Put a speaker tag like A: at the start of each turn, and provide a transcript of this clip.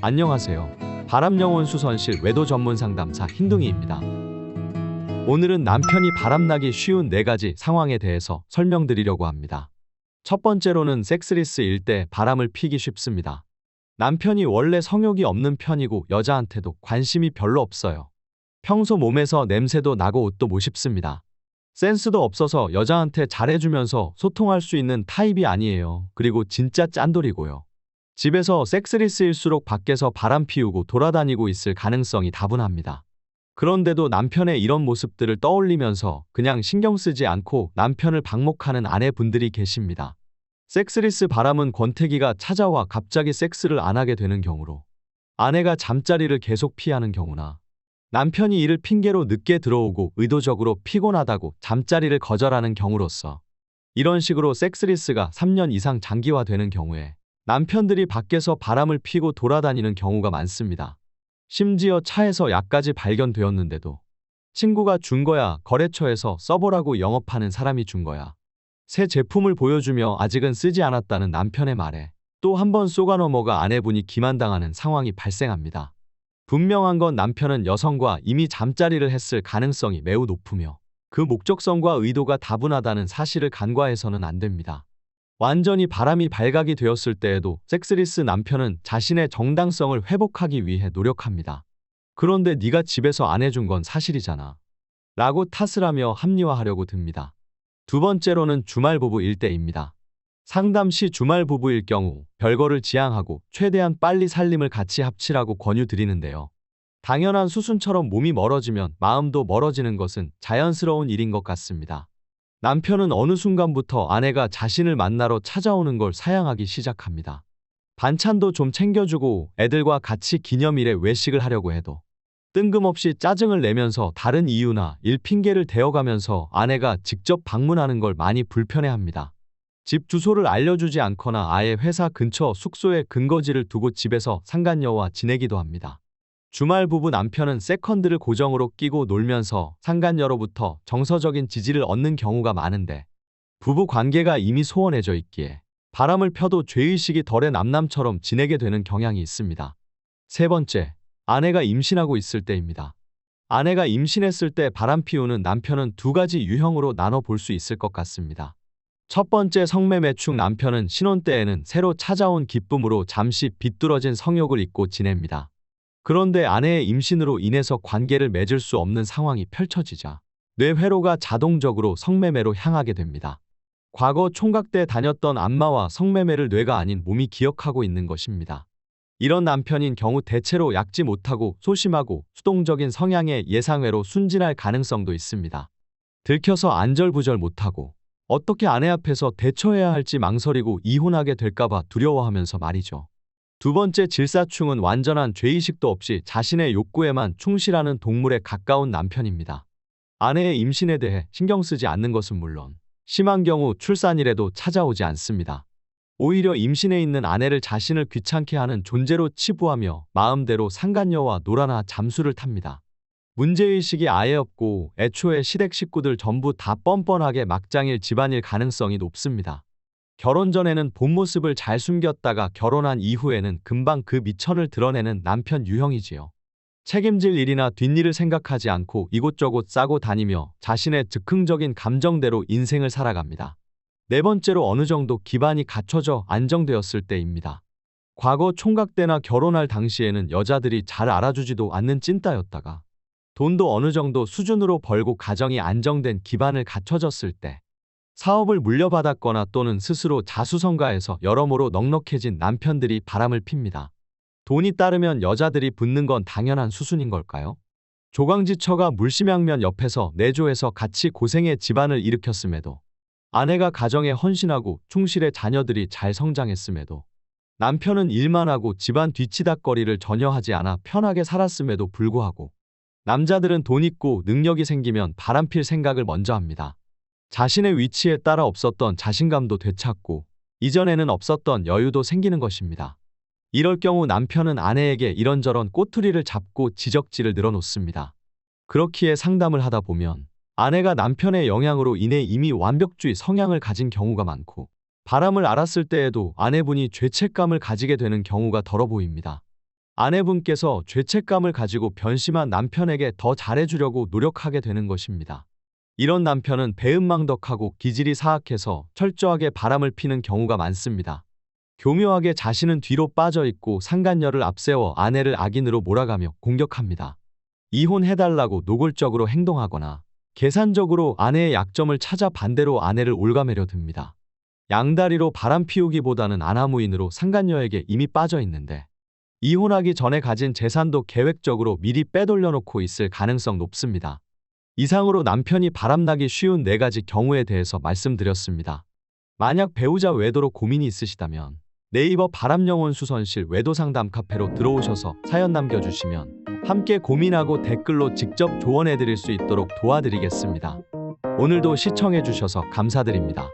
A: 안녕하세요. 바람영혼 수선실 외도 전문 상담사 흰둥이입니다. 오늘은 남편이 바람나기 쉬운 4가지 상황에 대해서 설명드리려고 합니다. 첫 번째로는 섹스리스일 때 바람을 피기 쉽습니다. 남편이 원래 성욕이 없는 편이고 여자한테도 관심이 별로 없어요. 평소 몸에서 냄새도 나고 옷도 못 입습니다. 센스도 없어서 여자한테 잘해주면서 소통할 수 있는 타입이 아니에요. 그리고 진짜 짠돌이고요. 집에서 섹스리스일수록 밖에서 바람 피우고 돌아다니고 있을 가능성이 다분합니다. 그런데도 남편의 이런 모습들을 떠올리면서 그냥 신경 쓰지 않고 남편을 방목하는 아내분들이 계십니다. 섹스리스 바람은 권태기가 찾아와 갑자기 섹스를 안 하게 되는 경우로, 아내가 잠자리를 계속 피하는 경우나, 남편이 이를 핑계로 늦게 들어오고 의도적으로 피곤하다고 잠자리를 거절하는 경우로서, 이런 식으로 섹스리스가 3년 이상 장기화되는 경우에 남편들이 밖에서 바람을 피고 돌아다니는 경우가 많습니다. 심지어 차에서 약까지 발견되었는데도 친구가 준 거야, 거래처에서 써보라고 영업하는 사람이 준 거야, 새 제품을 보여주며 아직은 쓰지 않았다는 남편의 말에 또 한 번 쏘가 넘어가 아내분이 기만당하는 상황이 발생합니다. 분명한 건 남편은 여성과 이미 잠자리를 했을 가능성이 매우 높으며 그 목적성과 의도가 다분하다는 사실을 간과해서는 안 됩니다. 완전히 바람이 발각이 되었을 때에도 섹스리스 남편은 자신의 정당성을 회복하기 위해 노력합니다. 그런데 네가 집에서 안 해준 건 사실이잖아 라고 탓을 하며 합리화하려고 듭니다. 두 번째로는 주말 부부일 때입니다. 상담 시 주말 부부일 경우 별거를 지양하고 최대한 빨리 살림을 같이 합치라고 권유드리는데요. 당연한 수순처럼 몸이 멀어지면 마음도 멀어지는 것은 자연스러운 일인 것 같습니다. 남편은 어느 순간부터 아내가 자신을 만나러 찾아오는 걸 사양하기 시작합니다. 반찬도 좀 챙겨주고 애들과 같이 기념일에 외식을 하려고 해도 뜬금없이 짜증을 내면서 다른 이유나 일 핑계를 대어가면서 아내가 직접 방문하는 걸 많이 불편해합니다. 집 주소를 알려주지 않거나 아예 회사 근처 숙소에 근거지를 두고 집에서 상간녀와 지내기도 합니다. 주말 부부 남편은 세컨드를 고정으로 끼고 놀면서 상간녀로부터 정서적인 지지를 얻는 경우가 많은데, 부부 관계가 이미 소원해져 있기에 바람을 펴도 죄의식이 덜해 남남처럼 지내게 되는 경향이 있습니다. 세 번째, 아내가 임신하고 있을 때입니다. 아내가 임신했을 때 바람 피우는 남편은 2가지 유형으로 나눠 볼 수 있을 것 같습니다. 첫 번째, 성매매충 남편은 신혼 때에는 새로 찾아온 기쁨으로 잠시 비뚤어진 성욕을 잊고 지냅니다. 그런데 아내의 임신으로 인해서 관계를 맺을 수 없는 상황이 펼쳐지자 뇌 회로가 자동적으로 성매매로 향하게 됩니다. 과거 총각 때 다녔던 안마와 성매매를 뇌가 아닌 몸이 기억하고 있는 것입니다. 이런 남편인 경우 대체로 약지 못하고 소심하고 수동적인 성향의 예상외로 순진할 가능성도 있습니다. 들켜서 안절부절 못하고 어떻게 아내 앞에서 대처해야 할지 망설이고 이혼하게 될까봐 두려워하면서 말이죠. 두 번째, 질사충은 완전한 죄의식도 없이 자신의 욕구에만 충실하는 동물에 가까운 남편입니다. 아내의 임신에 대해 신경 쓰지 않는 것은 물론 심한 경우 출산이라도 찾아오지 않습니다. 오히려 임신해 있는 아내를 자신을 귀찮게 하는 존재로 치부하며 마음대로 상간녀와 놀아나 잠수를 탑니다. 문제의식이 아예 없고 애초에 시댁 식구들 전부 다 뻔뻔하게 막장일 집안일 가능성이 높습니다. 결혼 전에는 본 모습을 잘 숨겼다가 결혼한 이후에는 금방 그 미천을 드러내는 남편 유형이지요. 책임질 일이나 뒷일을 생각하지 않고 이곳저곳 싸고 다니며 자신의 즉흥적인 감정대로 인생을 살아갑니다. 네 번째로, 어느 정도 기반이 갖춰져 안정되었을 때입니다. 과거 총각 때나 결혼할 당시에는 여자들이 잘 알아주지도 않는 찐따였다가 돈도 어느 정도 수준으로 벌고 가정이 안정된 기반을 갖춰졌을 때, 사업을 물려받았거나 또는 스스로 자수성가해서 여러모로 넉넉해진 남편들이 바람을 핍니다. 돈이 따르면 여자들이 붙는 건 당연한 수순인 걸까요? 조강지처가 물심양면 옆에서 내조해서 같이 고생해 집안을 일으켰음에도, 아내가 가정에 헌신하고 충실해 자녀들이 잘 성장했음에도, 남편은 일만 하고 집안 뒤치다꺼리를 전혀 하지 않아 편하게 살았음에도 불구하고 남자들은 돈 있고 능력이 생기면 바람필 생각을 먼저 합니다. 자신의 위치에 따라 없었던 자신감도 되찾고 이전에는 없었던 여유도 생기는 것입니다. 이럴 경우 남편은 아내에게 이런저런 꼬투리를 잡고 지적질을 늘어놓습니다. 그렇기에 상담을 하다 보면 아내가 남편의 영향으로 인해 이미 완벽주의 성향을 가진 경우가 많고, 바람을 알았을 때에도 아내분이 죄책감을 가지게 되는 경우가 더러 보입니다. 아내분께서 죄책감을 가지고 변심한 남편에게 더 잘해주려고 노력하게 되는 것입니다. 이런 남편은 배은망덕하고 기질이 사악해서 철저하게 바람을 피는 경우가 많습니다. 교묘하게 자신은 뒤로 빠져 있고 상간녀를 앞세워 아내를 악인으로 몰아가며 공격합니다. 이혼해달라고 노골적으로 행동하거나 계산적으로 아내의 약점을 찾아 반대로 아내를 올가매려 듭니다. 양다리로 바람 피우기보다는 아나무인으로 상간녀에게 이미 빠져 있는데 이혼하기 전에 가진 재산도 계획적으로 미리 빼돌려 놓고 있을 가능성 높습니다. 이상으로 남편이 바람나기 쉬운 4가지 경우에 대해서 말씀드렸습니다. 만약 배우자 외도로 고민이 있으시다면 네이버 바람영혼 수선실 외도상담 카페로 들어오셔서 사연 남겨주시면 함께 고민하고 댓글로 직접 조언해드릴 수 있도록 도와드리겠습니다. 오늘도 시청해주셔서 감사드립니다.